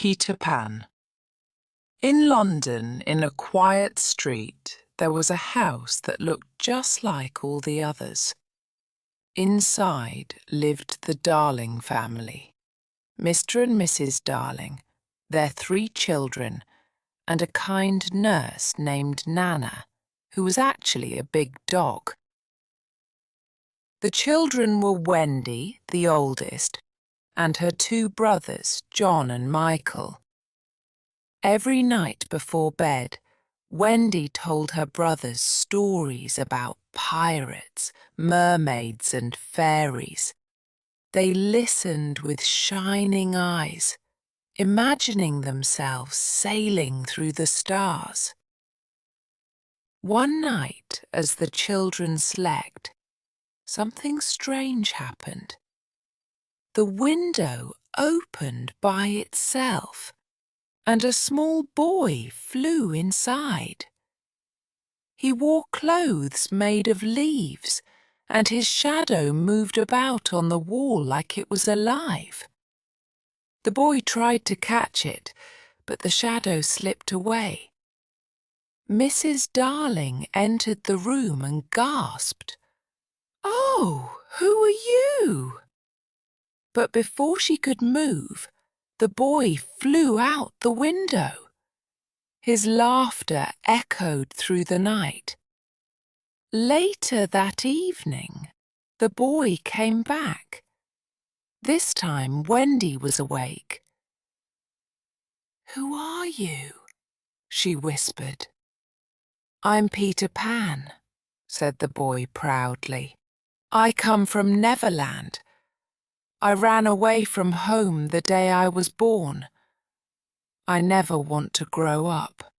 Peter Pan. In London, in a quiet street, there was a house that looked just like all the others. Inside lived the Darling family, Mr. and Mrs. Darling, their 3 children, and a kind nurse named Nana, who was actually a big dog. The children were Wendy, the oldest, and her 2 brothers, John and Michael. Every night before bed, Wendy told her brothers stories about pirates, mermaids, and fairies. They listened with shining eyes, imagining themselves sailing through the stars. One night, as the children slept, something strange happened. The window opened by itself, and a small boy flew inside. He wore clothes made of leaves, and his shadow moved about on the wall like it was alive. The boy tried to catch it, but the shadow slipped away. Mrs. Darling entered the room and gasped, "Oh, who are you?" But before she could move, the boy flew out the window. His laughter echoed through the night. Later that evening, the boy came back. This time Wendy was awake. "Who are you?" she whispered. "I'm Peter Pan," said the boy proudly. "I come from Neverland. I ran away from home the day I was born. I never want to grow up."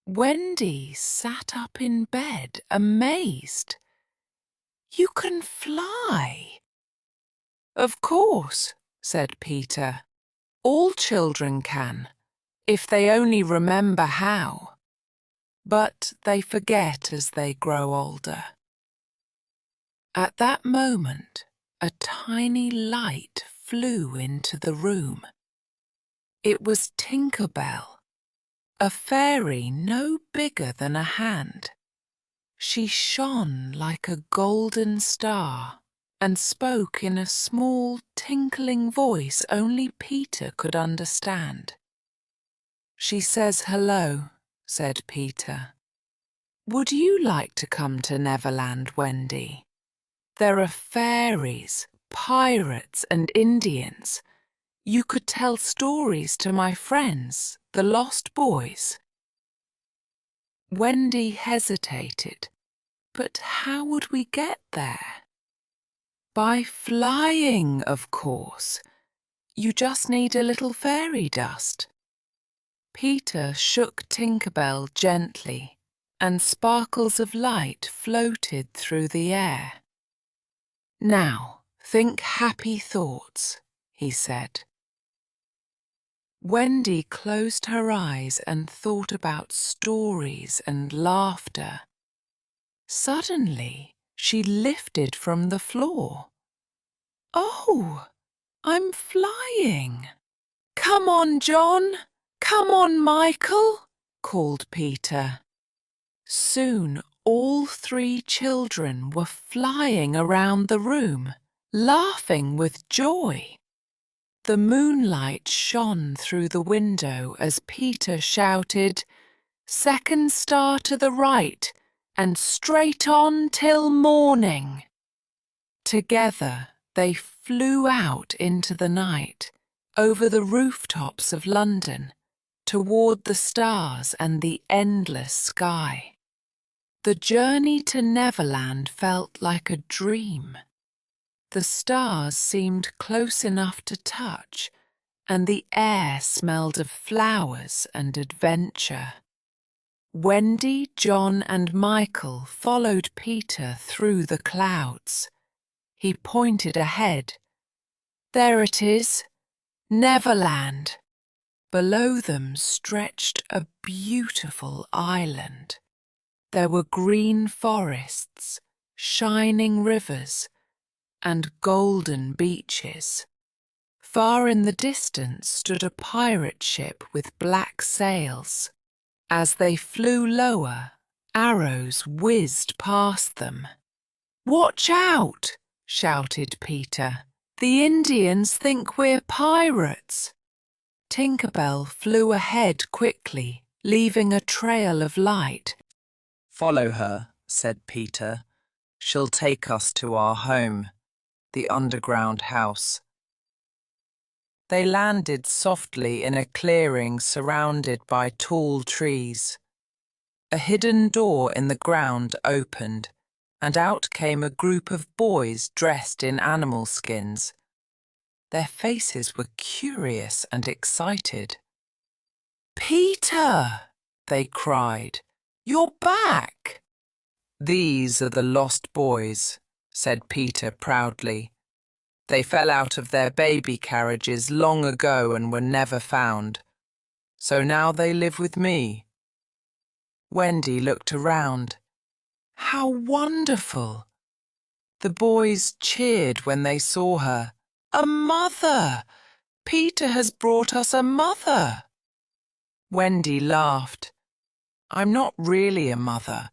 Wendy sat up in bed, amazed. "You can fly?" "Of course," said Peter. "All children can, if they only remember how. But they forget as they grow older." At that moment, a tiny light flew into the room. It was Tinker Bell, a fairy no bigger than a hand. She shone like a golden star and spoke in a small, tinkling voice only Peter could understand. "She says hello," said Peter. "Would you like to come to Neverland, Wendy? There are fairies, pirates, and Indians. You could tell stories to my friends, the Lost Boys." Wendy hesitated. "But how would we get there?" "By flying, of course. You just need a little fairy dust." Peter shook Tinker Bell gently, and sparkles of light floated through the air. "Now, think happy thoughts," he said. Wendy closed her eyes and thought about stories and laughter. Suddenly, she lifted from the floor. "Oh, I'm flying!" "Come on, John! Come on, Michael!" called Peter. Soon all 3 children were flying around the room, laughing with joy. The moonlight shone through the window as Peter shouted, "Second star to the right, and straight on till morning." Together they flew out into the night, over the rooftops of London, toward the stars and the endless sky. The journey to Neverland felt like a dream. The stars seemed close enough to touch, and the air smelled of flowers and adventure. Wendy, John, and Michael followed Peter through the clouds. He pointed ahead. "There it is, Neverland." Below them stretched a beautiful island. There were green forests, shining rivers, and golden beaches. Far in the distance stood a pirate ship with black sails. As they flew lower, arrows whizzed past them. "Watch out!" shouted Peter. "The Indians think we're pirates." Tinker Bell flew ahead quickly, leaving a trail of light. "Follow her," said Peter. "She'll take us to our home, the underground house." They landed softly in a clearing surrounded by tall trees. A hidden door in the ground opened, and out came a group of boys dressed in animal skins. Their faces were curious and excited. "Peter!" they cried. "You're back!" "These are the lost boys," said Peter proudly. "They fell out of their baby carriages long ago and were never found. So now they live with me." Wendy looked around. How wonderful! The boys cheered when they saw her. "A mother! Peter has brought us a mother!" Wendy laughed. "I'm not really a mother,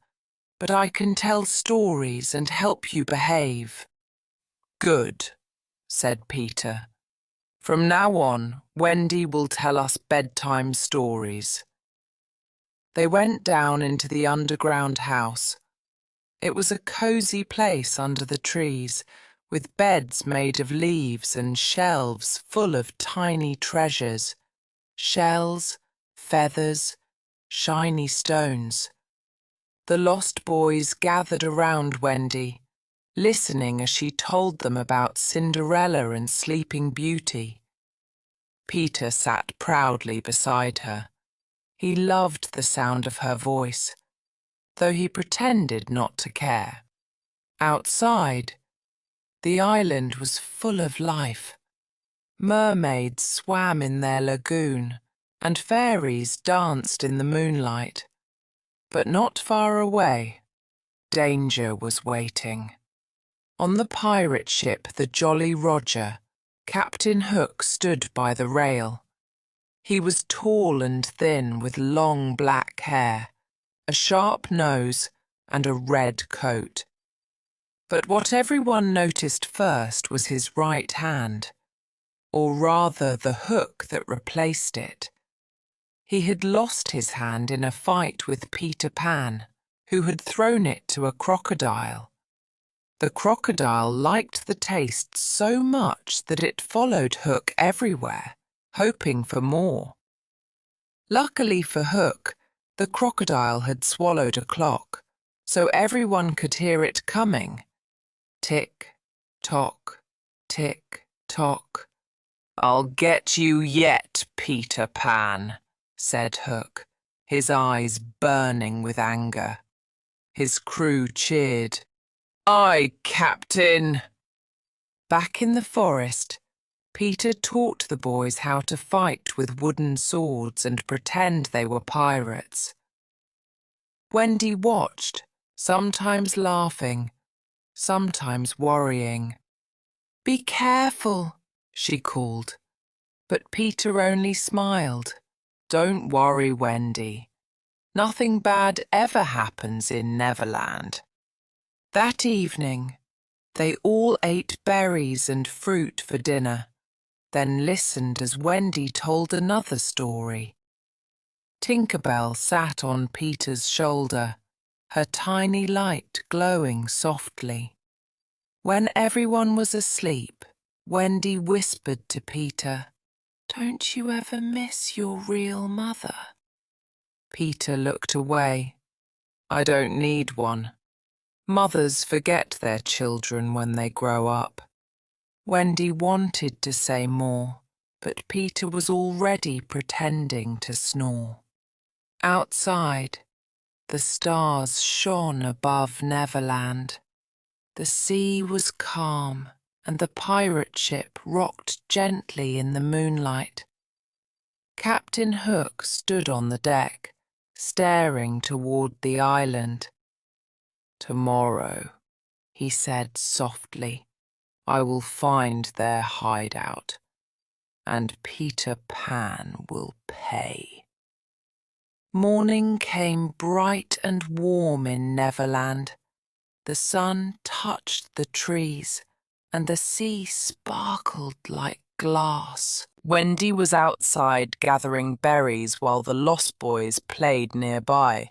but I can tell stories and help you behave." "Good," said Peter. "From now on, Wendy will tell us bedtime stories." They went down into the underground house. It was a cozy place under the trees, with beds made of leaves and shelves full of tiny treasures, shells, feathers, shiny stones. The lost boys gathered around Wendy, listening as she told them about Cinderella and Sleeping Beauty. Peter sat proudly beside her. He loved the sound of her voice, though he pretended not to care. Outside, the island was full of life. Mermaids swam in their lagoon, and fairies danced in the moonlight. But not far away, danger was waiting. On the pirate ship, the Jolly Roger, Captain Hook stood by the rail. He was tall and thin, with long black hair, a sharp nose, and a red coat. But what everyone noticed first was his right hand, or rather the hook that replaced it. He had lost his hand in a fight with Peter Pan, who had thrown it to a crocodile. The crocodile liked the taste so much that it followed Hook everywhere, hoping for more. Luckily for Hook, the crocodile had swallowed a clock, so everyone could hear it coming. Tick, tock, tick, tock. "I'll get you yet, Peter Pan," said Hook, his eyes burning with anger. His crew cheered. "Aye, Captain!" Back in the forest, Peter taught the boys how to fight with wooden swords and pretend they were pirates. Wendy watched, sometimes laughing, sometimes worrying. "Be careful," she called, but Peter only smiled. "Don't worry, Wendy. Nothing bad ever happens in Neverland." That evening, they all ate berries and fruit for dinner, then listened as Wendy told another story. Tinker Bell sat on Peter's shoulder, her tiny light glowing softly. When everyone was asleep, Wendy whispered to Peter, "Don't you ever miss your real mother?" Peter looked away. "I don't need one. Mothers forget their children when they grow up." Wendy wanted to say more, but Peter was already pretending to snore. Outside, the stars shone above Neverland. The sea was calm, and the pirate ship rocked gently in the moonlight. Captain Hook stood on the deck, staring toward the island. "Tomorrow," he said softly, "I will find their hideout. and Peter Pan will pay. Morning came bright and warm in Neverland. The sun touched the trees, and the sea sparkled like glass. Wendy was outside gathering berries while the Lost Boys played nearby.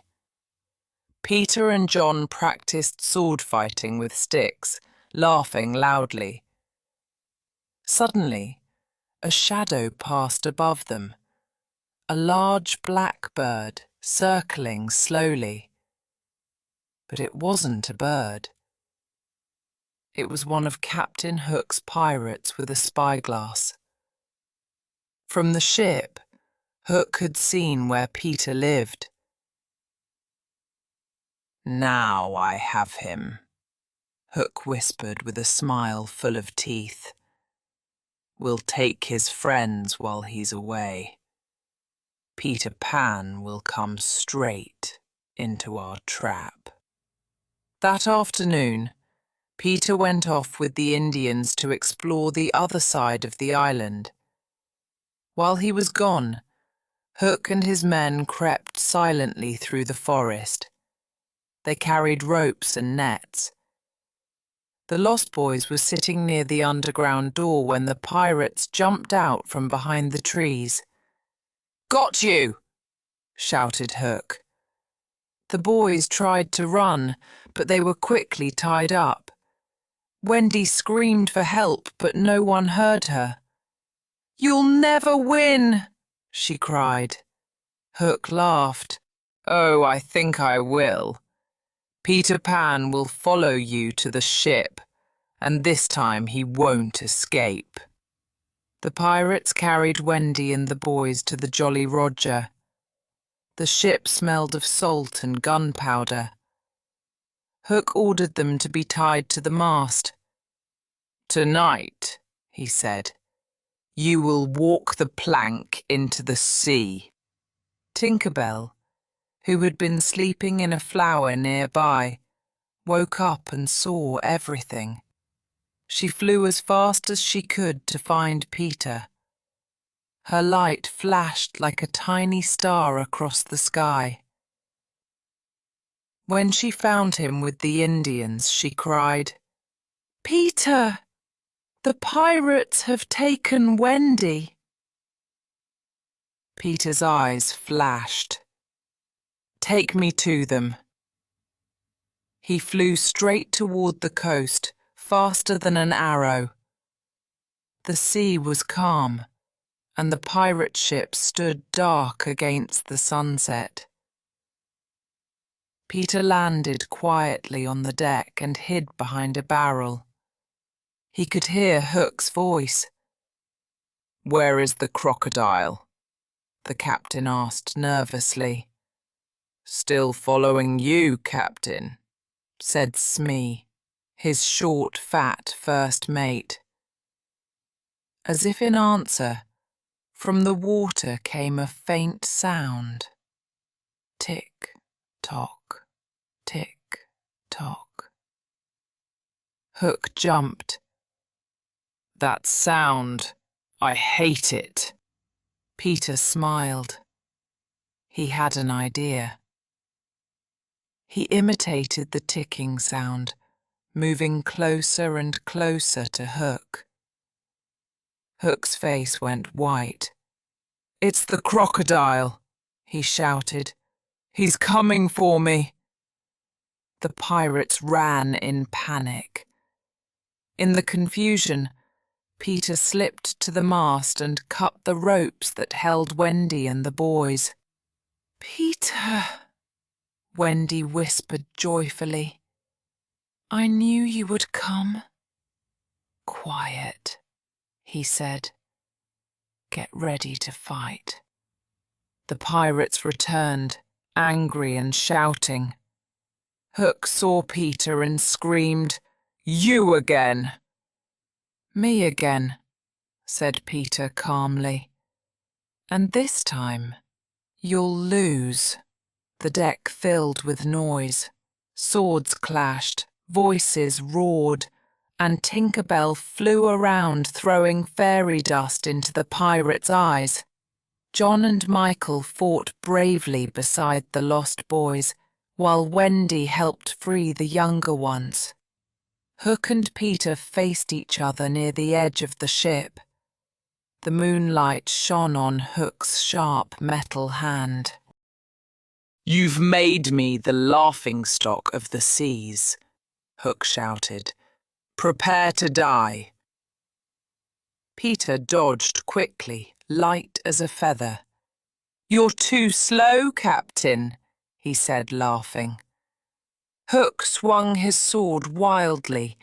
Peter and John practiced sword fighting with sticks, laughing loudly. Suddenly, a shadow passed above them, a large black bird circling slowly. But it wasn't a bird. It was one of Captain Hook's pirates with a spyglass. From the ship, Hook had seen where Peter lived. "Now I have him," Hook whispered with a smile full of teeth. "We'll take his friends while he's away. Peter Pan will come straight into our trap." That afternoon, Peter went off with the Indians to explore the other side of the island. While he was gone, Hook and his men crept silently through the forest. They carried ropes and nets. The Lost Boys were sitting near the underground door when the pirates jumped out from behind the trees. "Got you!" shouted Hook. The boys tried to run, but they were quickly tied up. Wendy screamed for help, but no one heard her. "You'll never win!" she cried. Hook laughed. "Oh, I think I will. Peter Pan will follow you to the ship, and this time he won't escape." The pirates carried Wendy and the boys to the Jolly Roger. The ship smelled of salt and gunpowder. Hook ordered them to be tied to the mast. "Tonight," he said, "you will walk the plank into the sea." Tinker Bell, who had been sleeping in a flower nearby, woke up and saw everything. She flew as fast as she could to find Peter. Her light flashed like a tiny star across the sky. When she found him with the Indians, she cried, "Peter, the pirates have taken Wendy." Peter's eyes flashed. "Take me to them." He flew straight toward the coast, faster than an arrow. The sea was calm, and the pirate ship stood dark against the sunset. Peter landed quietly on the deck and hid behind a barrel. He could hear Hook's voice. "Where is the crocodile?" the captain asked nervously. "Still following you, Captain," said Smee, his short, fat first mate. As if in answer, from the water came a faint sound. Tick, tock, tick, tock. Hook jumped. "That sound, I hate it." Peter smiled. He had an idea. He imitated the ticking sound, moving closer and closer to Hook. Hook's face went white. "It's the crocodile," he shouted. "He's coming for me." The pirates ran in panic. In the confusion, Peter slipped to the mast and cut the ropes that held Wendy and the boys. "Peter," Wendy whispered joyfully, "I knew you would come." "Quiet," he said. "Get ready to fight." The pirates returned, angry and shouting. Hook saw Peter and screamed, "You again!" "Me again," said Peter calmly. "And this time, you'll lose." The deck filled with noise. Swords clashed, voices roared, and Tinker Bell flew around throwing fairy dust into the pirates' eyes. John and Michael fought bravely beside the lost boys, while Wendy helped free the younger ones. Hook and Peter faced each other near the edge of the ship. The moonlight shone on Hook's sharp metal hand. "You've made me the laughingstock of the seas," Hook shouted. "Prepare to die." Peter dodged quickly, light as a feather. "You're too slow, Captain," he said, laughing. Hook swung his sword wildly,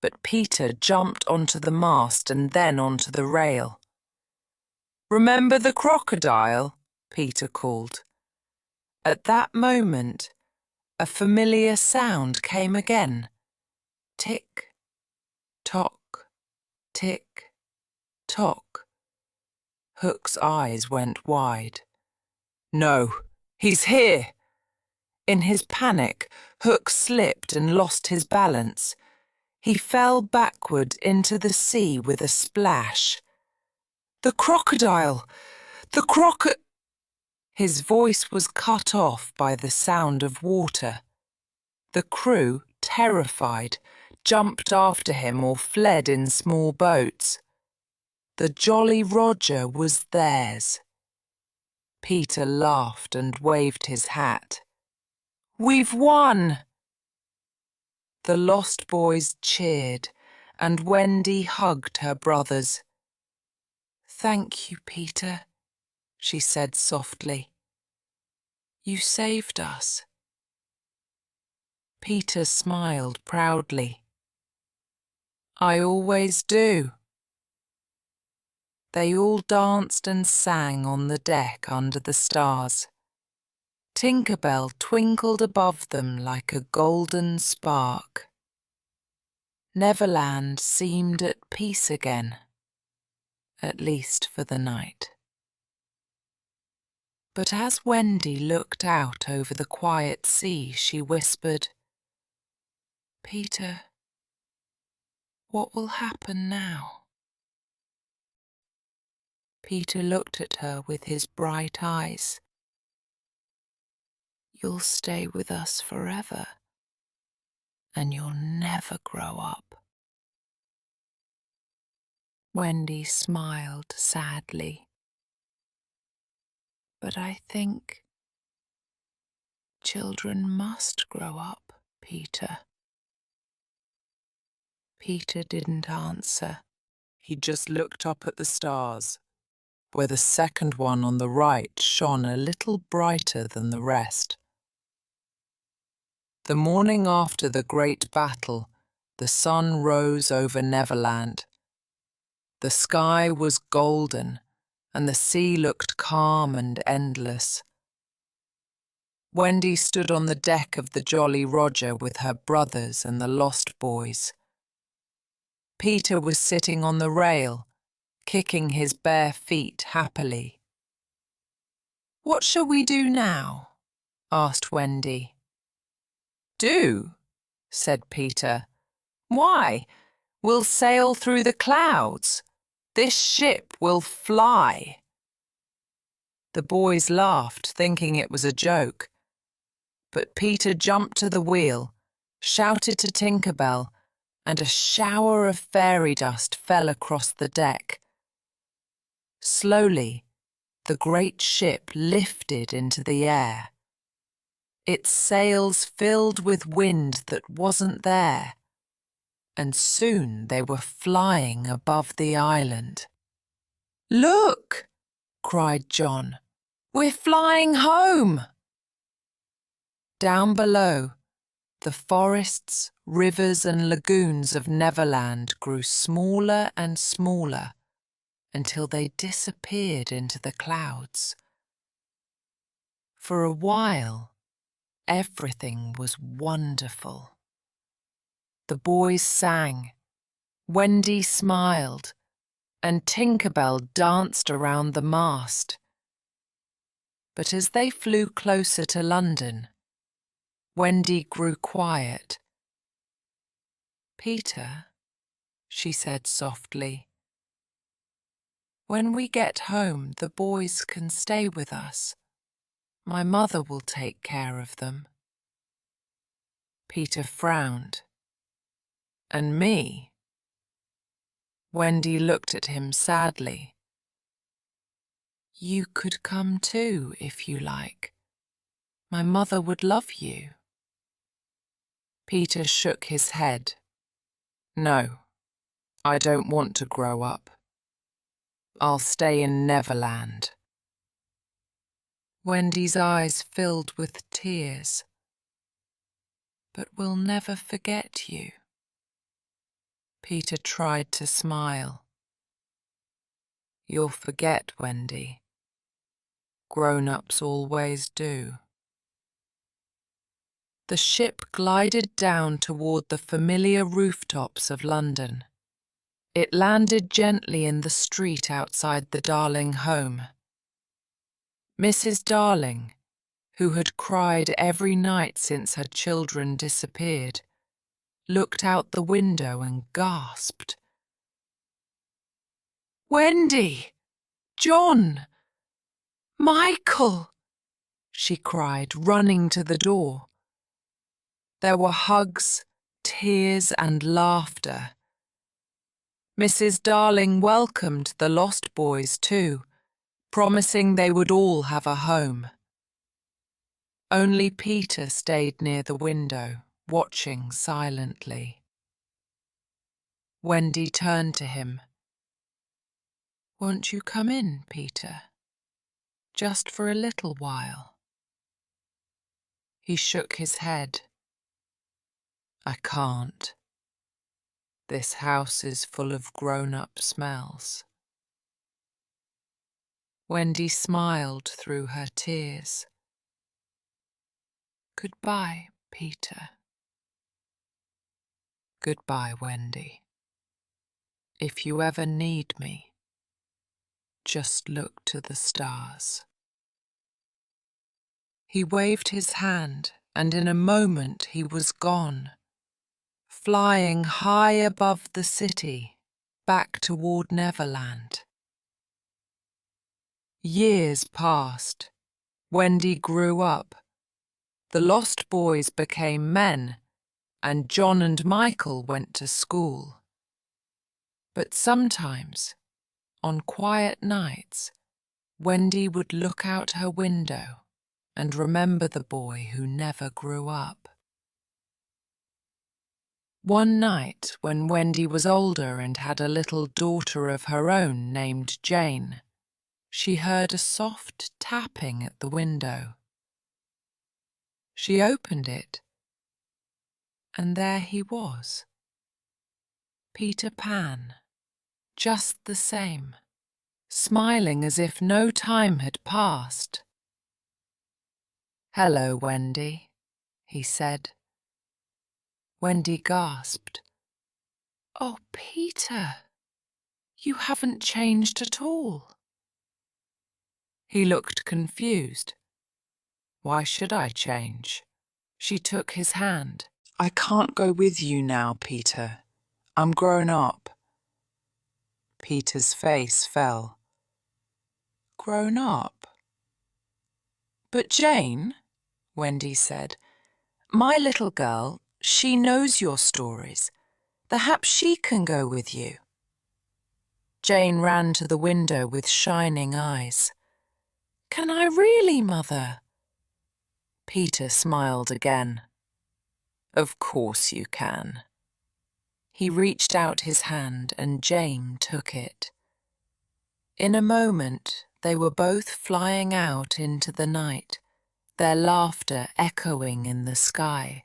but Peter jumped onto the mast and then onto the rail. "Remember the crocodile?" Peter called. At that moment, a familiar sound came again. Tick, tock, tick, tock. Hook's eyes went wide. "No, he's here!" In his panic, Hook slipped and lost his balance. He fell backward into the sea with a splash. "The crocodile! The croco—" His voice was cut off by the sound of water. The crew, terrified, jumped after him or fled in small boats. The Jolly Roger was theirs. Peter laughed and waved his hat. "We've won!" The lost boys cheered, and Wendy hugged her brothers. "Thank you, Peter," she said softly. "You saved us." Peter smiled proudly. "I always do." They all danced and sang on the deck under the stars. Tinker Bell twinkled above them like a golden spark. Neverland seemed at peace again, at least for the night. But as Wendy looked out over the quiet sea, she whispered, "Peter, what will happen now?" Peter looked at her with his bright eyes. "You'll stay with us forever, and you'll never grow up." Wendy smiled sadly. "But I think children must grow up, Peter." Peter didn't answer. He just looked up at the stars, where the second one on the right shone a little brighter than the rest. The morning after the great battle, the sun rose over Neverland. The sky was golden, and the sea looked calm and endless. Wendy stood on the deck of the Jolly Roger with her brothers and the lost boys. Peter was sitting on the rail, kicking his bare feet happily. "What shall we do now?" asked Wendy. "Do?" said Peter. "Why, we'll sail through the clouds. This ship will fly." The boys laughed, thinking it was a joke. But Peter jumped to the wheel, shouted to Tinker Bell, and a shower of fairy dust fell across the deck. Slowly, the great ship lifted into the air. Its sails filled with wind that wasn't there, and soon they were flying above the island. "Look!" cried John. "We're flying home!" Down below, the forests, rivers and lagoons of Neverland grew smaller and smaller until they disappeared into the clouds. For a while, everything was wonderful. The boys sang, Wendy smiled, and Tinker Bell danced around the mast. But as they flew closer to London, Wendy grew quiet. "Peter," she said softly. When we get home, the boys can stay with us. My mother will take care of them. Peter frowned. And me? Wendy looked at him sadly. You could come too, if you like. My mother would love you. Peter shook his head. No, I don't want to grow up. I'll stay in Neverland. Wendy's eyes filled with tears. But we'll never forget you. Peter tried to smile. You'll forget, Wendy. Grown-ups always do. The ship glided down toward the familiar rooftops of London. It landed gently in the street outside the Darling home. Mrs. Darling, who had cried every night since her children disappeared, looked out the window and gasped. Wendy! John! Michael! She cried, running to the door. There were hugs, tears and laughter. Mrs. Darling welcomed the lost boys too, promising they would all have a home. Only Peter stayed near the window, watching silently. Wendy turned to him. Won't you come in, Peter? Just for a little while. He shook his head. I can't. This house is full of grown-up smells. Wendy smiled through her tears. Goodbye, Peter. Goodbye, Wendy. If you ever need me, just look to the stars. He waved his hand, and in a moment he was gone, flying high above the city, back toward Neverland. Years passed. Wendy grew up. The lost boys became men, and John and Michael went to school. But sometimes, on quiet nights, Wendy would look out her window and remember the boy who never grew up. One night, when Wendy was older and had a little daughter of her own named Jane, she heard a soft tapping at the window. She opened it, and there he was. Peter Pan, just the same, smiling as if no time had passed. Hello, Wendy, he said. Wendy gasped. Oh, Peter, you haven't changed at all. He looked confused. Why should I change? She took his hand. I can't go with you now, Peter. I'm grown up. Peter's face fell. Grown up? But Jane, Wendy said, my little girl, she knows your stories. Perhaps she can go with you. Jane ran to the window with shining eyes. Can I really, Mother? Peter smiled again. Of course you can. He reached out his hand and Jane took it. In a moment, they were both flying out into the night, their laughter echoing in the sky.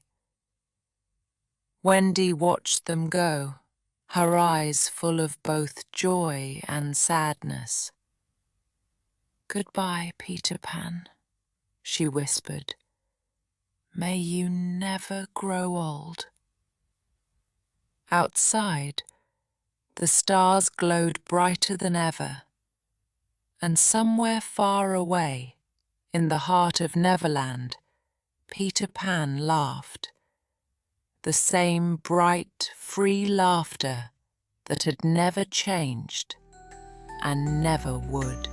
Wendy watched them go, her eyes full of both joy and sadness. Goodbye, Peter Pan, she whispered. May you never grow old. Outside, the stars glowed brighter than ever, and somewhere far away, in the heart of Neverland, Peter Pan laughed. The same bright, free laughter that had never changed and never would.